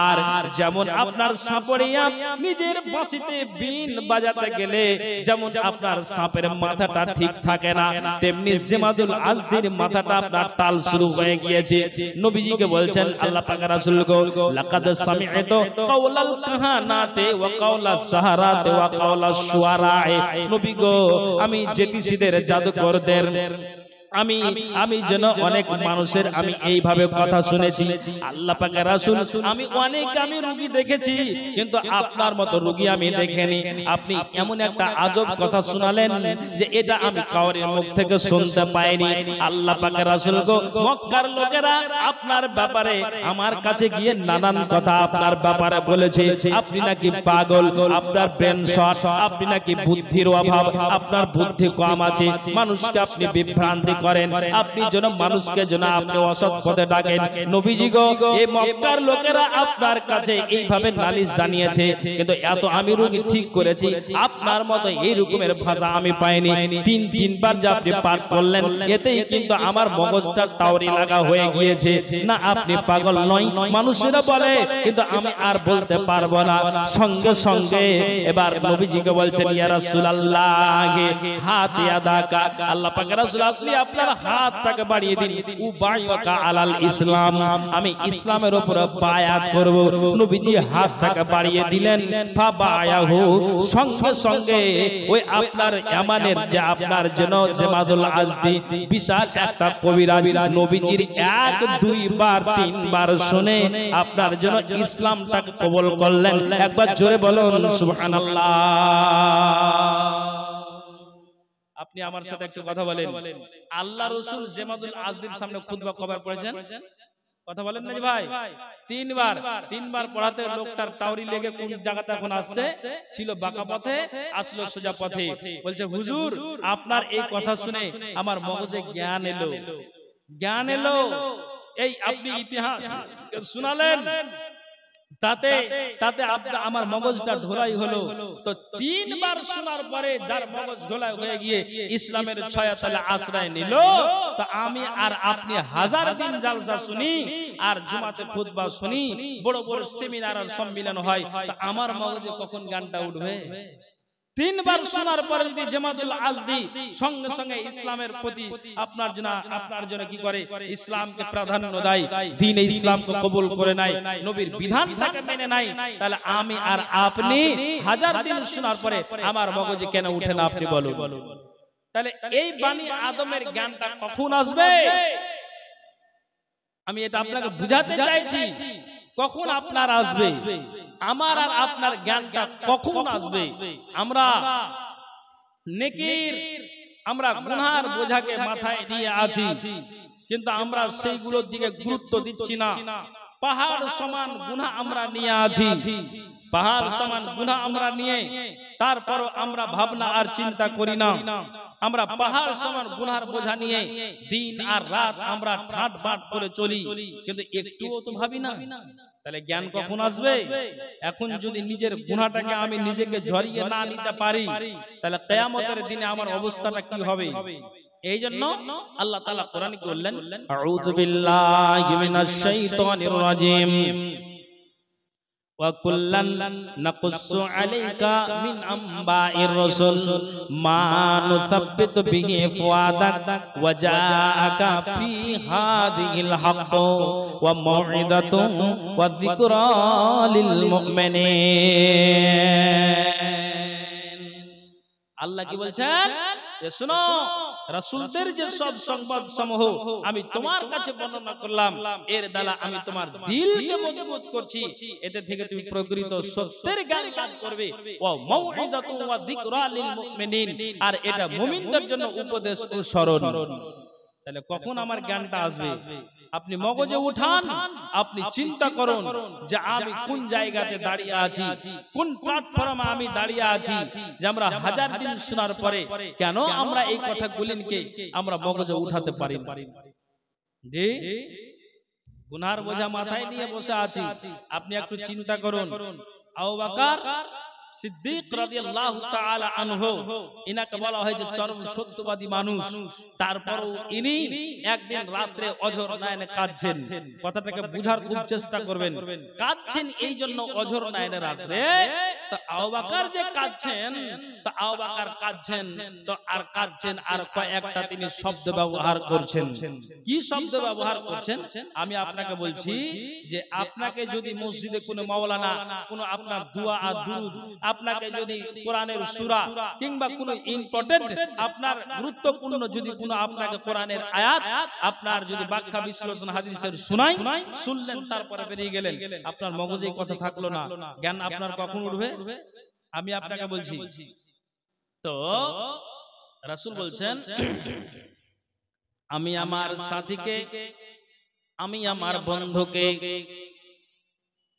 আর যেমন আপনার সাপড়িয়া নিজের বাঁশিতে বিন বাজাতে গেলে যেমন আপনার সাপের মাথাটা ঠিক থাকে না, তেমনি জামাদুল আজদির মাথাটা আপনার টাল শুরু হয়ে গিয়েছে। নবীজিকে বলছেন, আল্লাহ পাক রাসূল গো, লাকাদ সামি'তু কাওলাল কাহানাতে ওয়া কাওলাস সাহারাতে ওয়া কাওলাস শুআরা। নবী গো, আমি জ্যোতিষীদের, জাদুকরদের আমি যেন অনেক মানুষের আমি এইভাবে কথা শুনেছি। আল্লাহ পাকের রাসূল, আমি রোগী দেখেছি, কিন্তু আপনার মতো রোগী আমি দেখিনি। আপনি এমন একটা আজব কথা শোনালেন যে এটা আমি কাউর মুখ থেকে শুনতে পাইনি। আল্লাহ পাকের রাসূল গো, মক্কার লোকেরা আপনার ব্যাপারে আমার কাছে গিয়ে নানান কথা আপনার ব্যাপারে বলেছে। আপনি নাকি পাগল, আপনার ব্রেন শর্ট, আপনি নাকি বুদ্ধির অভাব, আপনার বুদ্ধি কম আছে, মানুষকে আপনি বিভ্রান্তি করেন, আপনি যেন মানুষকে যেন আপনি অসৎ পথে ডাকেন। নবীজি গো, এই মক্কার লোকেরা আপনার কাছে এইভাবে নালিশ জানিয়েছে, কিন্তু এত আমি রোগী ঠিক করেছি, আপনার মতো এই রকমের ভাষা আমি পাইনি। 3বার যে আপনি পাঠ করলেন, এতেই কিন্তু আমার মগজটা টাউরি লাগা হয়ে গিয়েছে। না, আপনি পাগল নয়, মানুষেরা বলে, কিন্তু আমি আর বলতে পারবো না। সঙ্গে সঙ্গে এবার নবীজিকে বলছেন, ইয়া রাসূলুল্লাহ, হাত ইয়াদাকা, আল্লাহ পাক রাসূল আপনি আপনার হাতটাকে বাড়িয়ে দিন, উবাইয়াকা আলাল ইসলাম, আমি ইসলামের উপর বায়াত করব। নবীজি হাতটাকে বাড়িয়ে দিলেন, ফাবায়াহু, সঙ্গে সঙ্গে ওই আপনার ইয়ামানের যে আপনার যেন জামাদুল আজদি বিশাল একটা কবিরাজ নবীজির 1 2 বার 3 বার শুনে আপনার জন্য ইসলামটাকে কবুল করলেন। একবার জোরে বলুন সুবহানাল্লাহ। আপনি আমার সাথে একটু কথা বলেন, আল্লাহ রাসূল জামাদুল আজদির সামনে খুতবা কবার পড়েছেন? কথা বলেন না ভাই? 3 বার পড়াতে লোকটার টাউরি লেগে কোন জায়গাতে এখন আসছে, ছিল বাঁকা পথে, আসলো সোজা পথে। বলছে, হুজুর আপনার এই কথা শুনে আমার মগজে জ্ঞান এলো। এই আপনি ইতিহাস শুনালেন, তাতে আমার মগজটা ধোলাই হলো। তো 3 বার শোনার পরে যার মগজ ধোলাই হয়ে গিয়ে ইসলামের ছায়াতলে আশ্রয় নিল, তো আমি আর আপনি 1000 দিন জালসা শুনি আর জুমাতে খুতবা শুনি, বড় বড় সেমিনার আর সম্মেলন হয়, তো আমার মগজে কখন গানটা উঠবে? 3 বার শোনার পরে যদি জামাতুল আজদি সঙ্গে সঙ্গে ইসলামের প্রতি আপনার জন্য কি করে, ইসলামকে প্রাধান্য দেয়, দ্বীন ইসলামকে কবুল করে নাই, নবীর বিধানটাকে মেনে নাই, তাহলে আমি আর আপনি 1000 দিন শোনার পরে আমার মগজে কেন উঠে না আপনি বলুন? তাহলে এই বাণী আদমের জ্ঞানটা কখন আসবে? আমি এটা আপনাকে বুঝাতে চাইছি, কখন আপনার আসবে, আমার আর আপনার জ্ঞানটা কখন আসবে? আমরা নেকির, আমরা গুনার বোঝাকে মাথায় নিয়ে আছি, কিন্তু আমরা সেইগুলোর দিকে গুরুত্ব দিচ্ছি না। পাহাড় সমান গুনাহ আমরা নিয়ে আছি, পাহাড় সমান গুনাহ আমরা নিয়ে তারপরও আমরা ভাবনা আর চিন্তা করি না। আমরা পাহাড় সমান গুনার বোঝা নিয়ে দিন আর রাত আমরা ঠাট বাট করে চলি, কিন্তু একটুও তো ভাবি না। তাহলে জ্ঞান কখন আসবে? এখন যদি নিজের গুনাহটাকে আমি নিজেকে ঝরিয়ে না নিতে পারি, তাহলে কিয়ামতের দিনে আমার অবস্থাটা কি হবে? এই জন্য আল্লাহ তাআলা কোরআনে কি বললেন, আউযু বিল্লাহি মিনাশ শাইতানির রাজিম ওয়া কুল্লান নাকুসসু আলাইকা মিন আম্বাইর রাসূল মা নুসাব্বিতু বিহি ফুআদাক ওয়া জাআকা ফি হাযিহিল হক ওয়া মাউইদাতুন ওয়া যিকরা লিল মুমিনিন। আল্লাহ কি বলছেন যে শুনো, রাসূলদের যে সব সংবাদ সমূহ আমি তোমার কাছে বর্ণনা করলাম, এর দ্বারা আমি তোমার দিলকে মজবুত করছি, এতে থেকে তুমি প্রকৃত সত্যের জ্ঞান লাভ করবে। ওয়া মাউইযাতু ওয়া যিকরা লিল মুমিনিন, আর এটা মুমিনদের জন্য উপদেশ ও স্মরণ। তাহলে কখন আমার জ্ঞানটা আসবে? আপনি মগজে উঠান, আপনি চিন্তা করুন যে আমি কোন জায়গাতে দাঁড়িয়ে আছি, কোন প্ল্যাটফর্মে আমি দাঁড়িয়ে আছি, যে আমরা হাজার দিন শোনার পরে কেন আমরা এই কথাগুলিকে আমরা মগজে উঠাতে পারি না? জি, গুনার বোঝা মাথায় নিয়ে বসে আছি। আপনি একটু চিন্তা করুন, আবু বকর সিদ্দিক রাদিয়াল্লাহু তাআলা আনহু, ইনাকে বলা হয় যে চরম সত্যবাদী মানুষ। তারপরও ইনি একদিন রাতে অঝর নয়নে কাঁদছেন। কথাটাকে বুঝার খুব চেষ্টা করবেন। কাঁদছেন এই জন্য অঝর নয়নে রাতে। তো আবু বকর যে কাঁদছেন, তো আবু বকর কাঁদছেন, তো আর কাঁদছেন আর কয়েকটা তিনি শব্দ ব্যবহার করছেন। কি শব্দ ব্যবহার করছেন আমি আপনাকে বলছি, যে আপনাকে যদি মসজিদে কোনো মাওলানা কোনো আপনার দোয়া আর দুরূদ, আপনাকে যদি কোরআনের সূরা কিংবা কোনো ইম্পর্টেন্ট আপনার গুরুত্বপূর্ণ যদি কোনো আপনাকে কোরআনের আয়াত আপনার যদি ব্যাখ্যা বিশ্লেষণ হাদিসের শুনাই, শুনলেন তারপরে বেরিয়ে গেলেন, আপনার মগজে কথা থাকলো না, জ্ঞান আপনার কখন উঠবে? আমি আপনাকে বলছি। তো রাসূল বলছেন, আমি আমার সাথীকে, আমি আমার বন্ধুকে,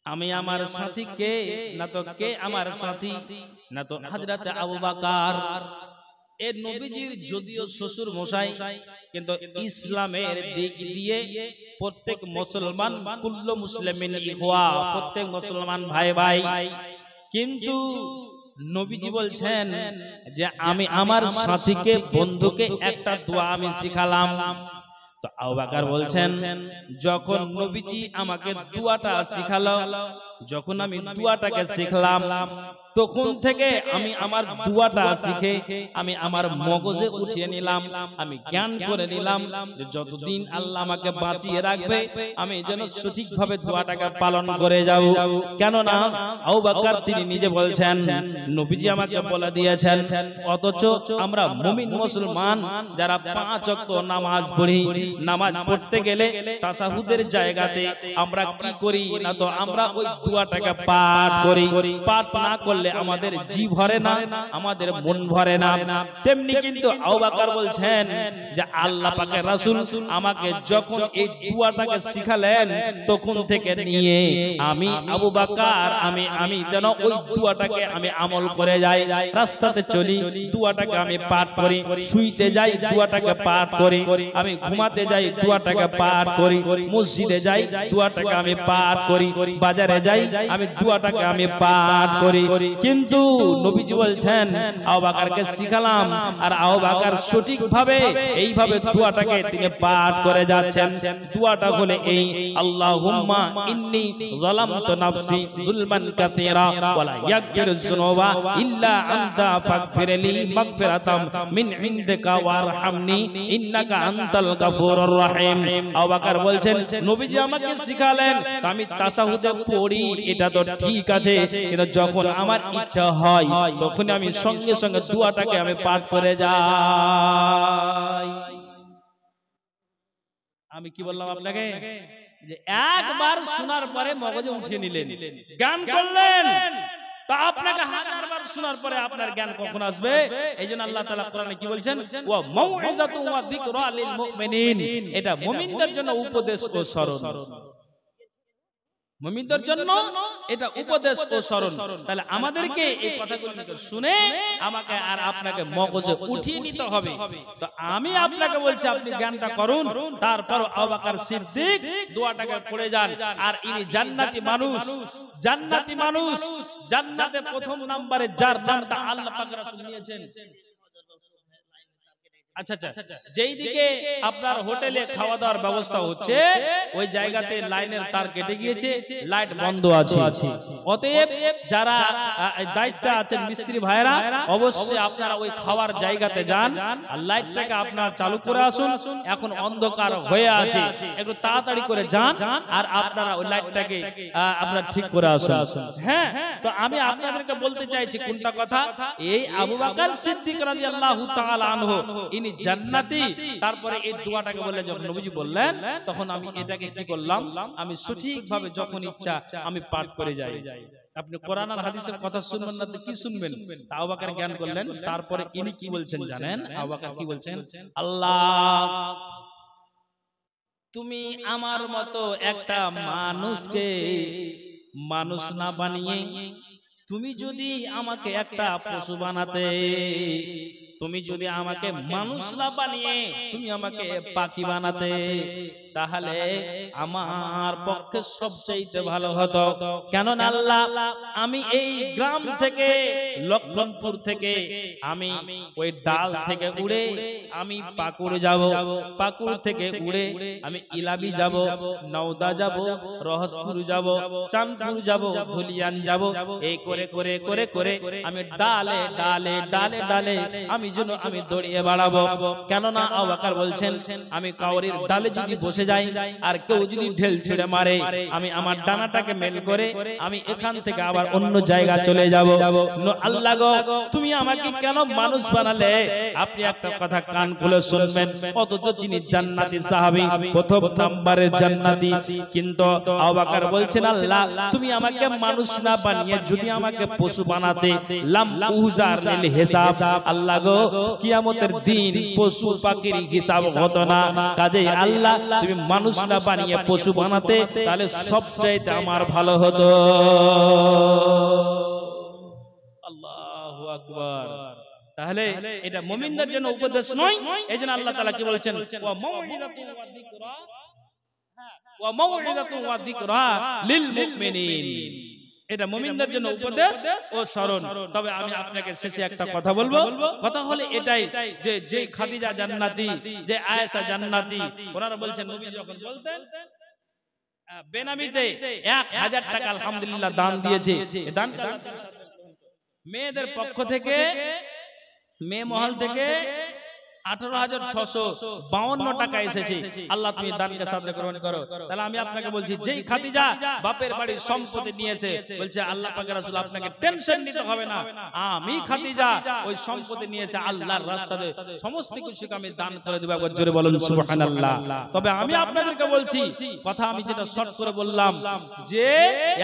আমি আমার সাথী কে, না তো কে আমার সাথী, না তো হযরত আবু বকর। এ নবীজির যদিও শ্বশুর মশাই, কিন্তু ইসলামের দিক দিয়ে প্রত্যেক মুসলমান কুল্লু মুসলিমিন ইখওয়া, প্রত্যেক মুসলমান ভাই ভাই। কিন্তু নবীজি বলছেন যে আমি আমার সাথীকে বন্ধুকে একটা দোয়া আমি শিখালাম। তো আবু বকর বলছেন, যখন নবীজি আমাকে দোয়াটা শিখালো, যখন আমি দোয়াটাকে শিখলাম, তখন থেকে আমি আমার দোয়াটা শিখে আমি আমার মগজে উঠিয়ে নিলাম, আমি জ্ঞান করে নিলাম যে যতদিন আল্লাহ আমাকে বাঁচিয়ে রাখবে আমি যেন সঠিকভাবে দোয়াটাকে পালন করে যাব। কেননা আবু বকর তিনি নিজে বলছেন, নবীজি আমাকে বলে দিয়েছেন। অথচ আমরা মুমিন মুসলমান যারা 5 ওয়াক্ত নামাজ পড়ি, নামাজ পড়তে গেলে তাশাহুদের জায়গাতে আমরা কি করি, না তো আমরা ওই দোয়াটাকে পাঠ করি। পাঠ না করলে আমাদের জি ভরে না, আমাদের মন ভরে না। তেমনি কিন্তু আবু বকর বলছেন যে আল্লাহ পাকের রাসূল আমাকে যখন এই দোয়াটাকে শিখালেন, তখন থেকে নিয়ে আমি আবু বকর আমি যেন ওই দোয়াটাকে আমি আমল করে যাই। রাস্তাতে চলি দোয়াটাকে আমি পাঠ করি, শুইতে যাই দোয়াটাকে পাঠ করি, আমি ঘুমাতে যাই দোয়াটাকে পাঠ করি, মসজিদে যাই দোয়াটাকে আমি পাঠ করি, বাজারে যাই আমি দোয়াটাকে আমি পাঠ করি। কিন্তু নবীজি বলছেন আবু বকরকে শিখালাম, আর আবু বকর সঠিকভাবে এইভাবে দোয়াটাকে তিনি পাঠ করে যাচ্ছেন। দোয়াটা হলো এই, আল্লাহুম্মা ইন্নী যালামতু নাফসি যুলমান কাসীরা ওয়া লা ইয়াগফিরুয যুনুবা ইল্লা আনতা ফাগফিরলি মাগফিরাতাম মিন ইনদিকা ওয়ারহামনি ইন্নাকা আনতাল গাফুরুর রহিম। আবু বকর বলছেন নবীজি আমাকে শিখালেন, আমি তাশাহুদে পড়ি, এটা তো ঠিক আছে, কিন্তু যখন আমার ইচ্ছা হয় তখন আমি সঙ্গে সঙ্গে দোয়াটাকে আমি পাঠ করে যাই। আমি কি বললাম আপনাকে, যে একবার শোনার পরে মগজে উঠিয়ে নিলেন, জ্ঞান করলেন, তা আপনাকে হাজারবার শোনার পরে আপনার জ্ঞান কখন আসবে? এইজন্য আল্লাহ তাআলা কোরআনে কি বলছেন, ওয়া মাউইযাতু ওয়া যিকরা লিল মুমিনিন, এটা মুমিনদের জন্য উপদেশ ও স্মরণ। মুমিনদের জন্য এটা উপদেশ ও স্মরণ। তাহলে আমাদেরকে এই কথাগুলো শুনে আমাকে আর আপনাকে মগজে উঠিয়ে নিতে হবে। তো আমি আপনাকে বলছি আপনি জ্ঞানটা করুন, তারপর আবু বকর সিদ্দিক দোয়াটাকে পড়ে যান। আর ইনি জান্নাতি মানুষ, জান্নাতি মানুষ, জান্নাতে প্রথম নম্বরে যার নামটা আল্লাহ পাক রাসূল নিয়েছেন। আচ্ছা আচ্ছা, যেই দিকে আপনার হোটেলে খাওয়া দাওয়ার ব্যবস্থা হচ্ছে ওই জায়গাতে লাইনের তার কেটে গিয়েছে, লাইট বন্ধ আছে। অতএব যারা দায়িত্বে আছেন মিস্ত্রি ভাইরা, অবশ্যই আপনারা ওই খাওয়ার জায়গাতে যান আর লাইটটাকে আপনারা চালু করে আসুন। এখন অন্ধকার হয়ে আছে, একটু তাড়াতাড়ি করে যান আর আপনারা ওই লাইটটাকে আপনারা ঠিক করে আসুন। হ্যাঁ, তো আমি আপনাদেরকে বলতে চাইছি কোনটা কথা, এই আবু বকর সিদ্দিক রাদিয়াল্লাহু তাআলা আনহু ইনি জান্নাতি। তারপরে এই দোয়াটাকে বললেন, যখন নবীজি বললেন তখন আমি এটাকে কি করলাম, আমি সঠিকভাবে যখন ইচ্ছা আমি পাঠ করে যাই। আপনি কোরআন আর হাদিসের কথা শুনবেন না তো কি শুনবেন? আবু বকর জ্ঞান করলেন। তারপরে ইনি কি বলছেন জানেন? আবু বকর কি বলছেন? আল্লাহ, তুমি আমার মতো একটা মানুষকে মানুষ না বানিয়ে তুমি যদি আমাকে একটা পশু বানাতে, তুমি যদি আমাকে মানুষ না বানিয়ে তুমি আমাকে পাখি বানাতে, তাহলে আমার পক্ষে সবচেয়ে ভালো হতো। কেননা আল্লাহ, আমি এই গ্রাম থেকে লক্ষণপুর থেকে আমি ওই ডাল থেকে উড়ে আমি পাকুড় যাব, পাকুড় থেকে উড়ে আমি ইলাবি যাব, নওদা যাব, রহসপুর যাব, চাঁদপুর যাব, ধুলিয়ান যাব, এই করে করে করে করে আমি ডালে ডালে ডালে ডালে আমি যেন আমি দৌড়িয়ে বাড়াবো। কেননা আবু বকর বলছেন, আমি কাউরির ডালে যদি বসে যাই আর কেউ যদি ঢেল ছুড়ে মারে, আমি আমার ডানাটাকে মেল করে আমি এখান থেকে আবার অন্য জায়গা চলে যাব। আল্লাহ গো, তুমি আমাকে কেন মানুষ বানালে? আপনি একটা কথা কান খুলে শুনবেন, অথচ যিনি জান্নাতি সাহাবী, প্রথম নাম্বারের জান্নাতি, কিন্তু আবু বকর বলছেন, আল্লাহ তুমি আমাকে মানুষ না বানিয়ে যদি আমাকে পশু বানাতে, লাম উজার লিল হিসাব, আল্লাহ গো কিয়ামতের দিন পশু পাখির হিসাব হতো না। কাজেই আল্লাহ তুমি মানুষ না বানিয়ে পশু বানাতে, তাহলে সবচাইতে আমার ভালো হতো। আল্লাহু আকবার। তাহলে এটা মুমিনদের জন্য উপদেশ নয়, এইজন্য আল্লাহ তাআলা কি বলেছেন, ওয়া মাউইযাতু ওয়া যিকরা, ওয়া মাউইযাতু ওয়া যিকরা লিল মুমিনিন। এটা মুমিনদের জন্য উপদেশ ও স্মরণ। তবে আমি আপনাকে শেষে একটা কথা বলবো, কথা হলো এটাই যে যে খাদিজা জান্নাতি, যে আয়েশা জান্নাতি, ওনারা বলছেন নবী যখন বলতেন বেনামিতে 1000 টাকা আলহামদুলিল্লাহ দান দিয়েছে, এই দান মেয়েদের পক্ষ থেকে, মেয়ে মহল থেকে 18,652 টাকা এসেছে। আল্লাহ তুমি দানকে সাথে গ্রহণ করো। তাহলে আমি আপনাকে বলছি, যেই খাদিজা বাপের বাড়ির সম্পত্তি নিয়েছে, বলছে আল্লাহ পাকের রাসূল আপনাকে টেনশন নিতে হবে না, আমি খাদিজা ওই সম্পত্তি নিয়েছে আল্লাহর রাস্তাতে সমস্ত কিছুকে আমি দান করে দেব। একবার জোরে বলুন সুবহানাল্লাহ। তবে আমি আপনাদেরকে বলছি কথা, আমি যেটা শর্ট করে বললাম, যে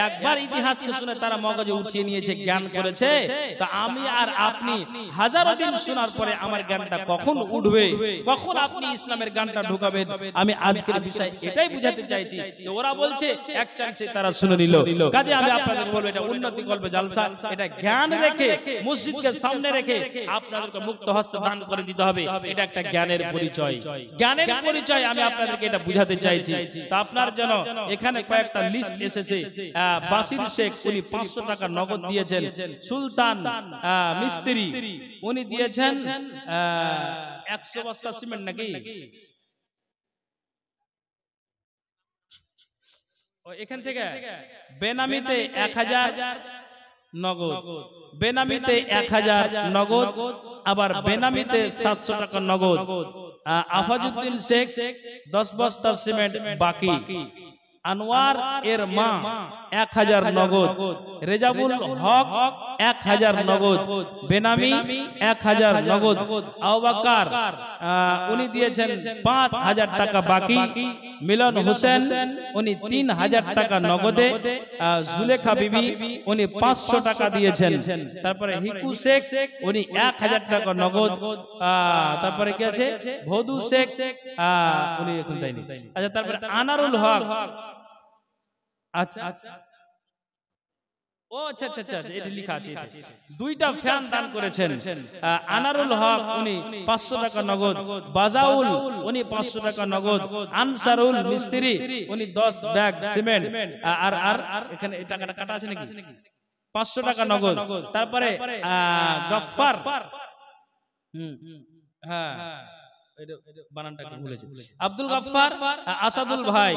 একবার ইতিহাসকে শুনে তারা মগজে উঠিয়ে নিয়েছে, জ্ঞান করেছে, তা আমি আর আপনি হাজারো দিন শোনার পরে আমার জ্ঞানটা কখন উঠবে, কখন আপনি ইসলামের গানটা ঢোকাবেন? আমি আজকের বিষয় এটাই বুঝাতে চাইছি যে ওরা বলছে এক চান্সে তারা শুনে নিল। কাজে আমি আপনাদের বলবো, এটা উন্নতি গল্পে জালসা, এটা জ্ঞান রেখে মসজিদকে সামনে রেখে আপনাদেরকে মুক্ত হস্তে দান করে দিতে হবে। এটা একটা জ্ঞানের পরিচয়, জ্ঞানের পরিচয় আমি আপনাদেরকে এটা বুঝাতে চাইছি। তা আপনার জন্য এখানে কয়েকটা লিস্ট এসেছে। বাসির শেখ উনি 500 টাকা নগদ দিয়েছেন। সুলতান মিস্ত্রি উনি দিয়েছেন 100 বস্তা সিমেন্ট নাকি, এখান থেকে বেনামিতে 1000 নগদ, বেনামিতে 1000 নগদ, আবার বেনামিতে 700 টাকা নগদ। আফাজউদ্দিন শেখ 10 বস্তা সিমেন্ট বাকি। আনোয়ার এর মা 1000 নগদ, রেজাবুল হক 1000 নগদ, বেনামি 1000 নগদ। আবু বকর উনি দিয়েছেন 5000 টাকা বাকি। মিলন হোসেন উনি 3000 টাকা নগদে। জুলেখা বিবি উনি 500 টাকা দিয়েছেন। তারপরে হিকু শেখ উনি 1000 টাকা নগদ। তারপরে কি আছে, ভদু শেখ উনি এখন দেয়নি। আচ্ছা, তারপরে আনারুল হক, আচ্ছা ও আচ্ছা আচ্ছা আচ্ছা, এটা লেখা আছে, দুইটা ফ্যান দান করেছেন। আনারুল হক উনি 500 টাকা নগদ, বাজাউল উনি 500 টাকা নগদ, আনসারুল মিস্ত্রি উনি 10 ব্যাগ সিমেন্ট। আর আর এখানে এই টাকাটা কাটা আছে নাকি, 500 টাকা নগদ। তারপরে গফফার, হ্যাঁ বানানটা একটু ভুলেছি। আব্দুল গাফফার আসাদুল ভাই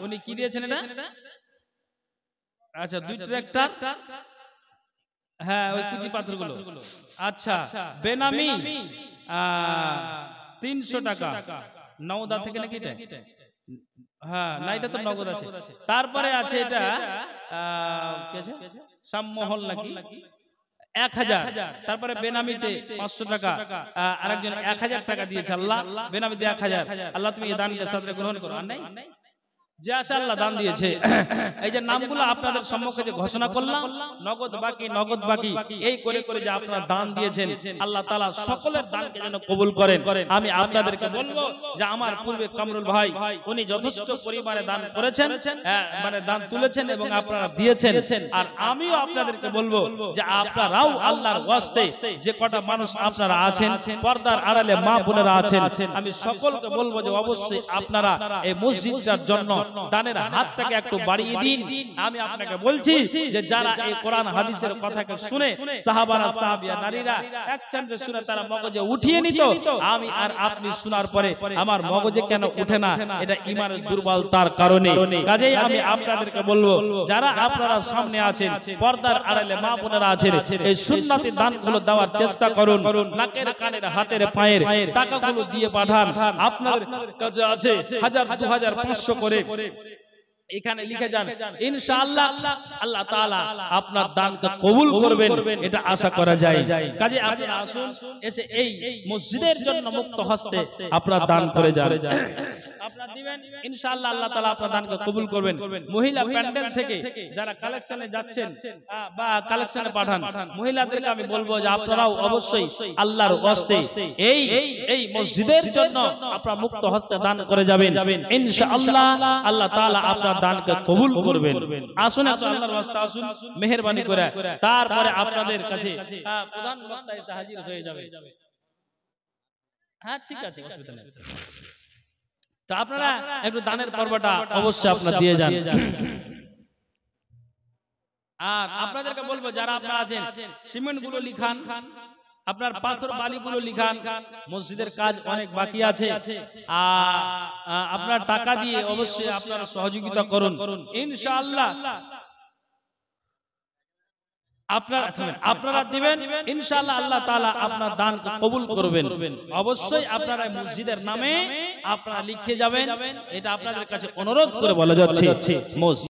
উনি কি দিয়েছেন এটা? আচ্ছা 2 ট্রাক্টর, হ্যাঁ ওই কুচি পাথরগুলো। আচ্ছা বেনামি 300 টাকা নওদা থেকে নাকি এটা? হ্যাঁ না এটা তো নগদ আছে। তারপরে আছে এটা কি আছে সামমহল নাকি 1000। তারপরে বেনামিতে 500 টাকা, আরেকজন 1000 টাকা দিয়েছে। আল্লাহ বেনামিতে 1000। আল্লাহ তুমি এই দানকে সাদরে গ্রহণ করো। আর নাই যে আশা আল্লাহ দান দিয়েছে, এই যে নামগুলো আপনাদের সম্মুখে যে ঘোষণা করলাম, নগদ বাকি নগদ বাকি এই করে করে যে আপনারা দান দিয়েছেন, আল্লাহ তাআলা সকলের দানকে যেন কবুল করেন। আমি আপনাদেরকে বলবো যে আমার পূর্বে কামরুল ভাই উনি যথেষ্ট পরিমাণে দান করেছেন, মানে দান তুলেছেন এবং আপনারা দিয়েছেন। আর আমিও আপনাদেরকে বলবো যে আপনারাও আল্লাহর ওয়াস্তে যে কটা মানুষ আপনারা আছেন, পর্দার আড়ালে মা বোনেরা আছেন, আমি সকলকে বলবো যে অবশ্যই আপনারা এই মসজিদটার জন্য দানের হাতটাকে একটু বাড়িয়ে দিন। আমি আপনাকে বলছি যে যারা এই কোরআন হাদিসের কথাকে শুনে সাহাবারা সাহাবিয়া নারীরা এক চান্সে শুনে তারা মগজে উঠিয়ে নিত, আমি আর আপনি শোনার পরে আমার মগজে কেন উঠে না? এটা ঈমানের দুর্বলতার কারণে। কাজেই আমি আপনাদেরকে বলবো যারা আপনারা সামনে আছেন, পর্দার আড়ালে মা বোনেরা আছেন, এই সুন্নতি দানগুলো দেওয়ার চেষ্টা করুন। নাকের কানের হাতের পায়ের টাকাগুলো দিয়ে পাঠান। আপনাদের কাছে আছে 1000 2000 500 করে এখানে লিখে যান, ইনশাআল্লাহ আল্লাহ তাআলা আপনার দানকে কবুল করবেন, এটা আশা করা যায়। কাজে আপনারা আসুন, এসে এই মসজিদের জন্য মুক্ত হস্তে আপনারা দান করে যান। আপনারা দিবেন ইনশাআল্লাহ আল্লাহ তাআলা আপনার দানকে কবুল করবেন। মহিলা প্যান্ডেল থেকে যারা কালেকশনে যাচ্ছেন বা কালেকশনে পাঠান, মহিলাদেরকে আমি বলবো যে আপনারাও অবশ্যই আল্লাহর ওয়াস্তে এই মসজিদের জন্য আপনারা মুক্ত হস্তে দান করে যাবেন। ইনশাআল্লাহ আল্লাহ তাআলা আপনার দানকে কবুল করবেন। আসুন আল্লাহর ওয়াস্তে আসুন, মেহেরবানি করে। তারপরে আপনাদের কাছে প্রধান বক্তা এসে হাজির হয়ে যাবে। হ্যাঁ ঠিক আছে, অসুবিধা নেই। তো আপনারা একটু দানের পর্বটা অবশ্যই আপনারা দিয়ে যান। আর আপনাদেরকে বলবো যারা আপনারা আছেন সিমেন্ট গুলো লিখান, আপনার পাথর বালিগুলো লিখান। মসজিদের কাজ অনেক বাকি আছে, আপনার টাকা দিয়ে অবশ্যই আপনারা সহযোগিতা করুন। ইনশাআল্লাহ আপনারা দিবেন, ইনশাআল্লাহ আল্লাহ তাআলা আপনার দানকে কবুল করবেন। অবশ্যই আপনারা মসজিদের নামে আপনারা লিখে যাবেন, এটা আপনাদের কাছে অনুরোধ করে বলা যাচ্ছে।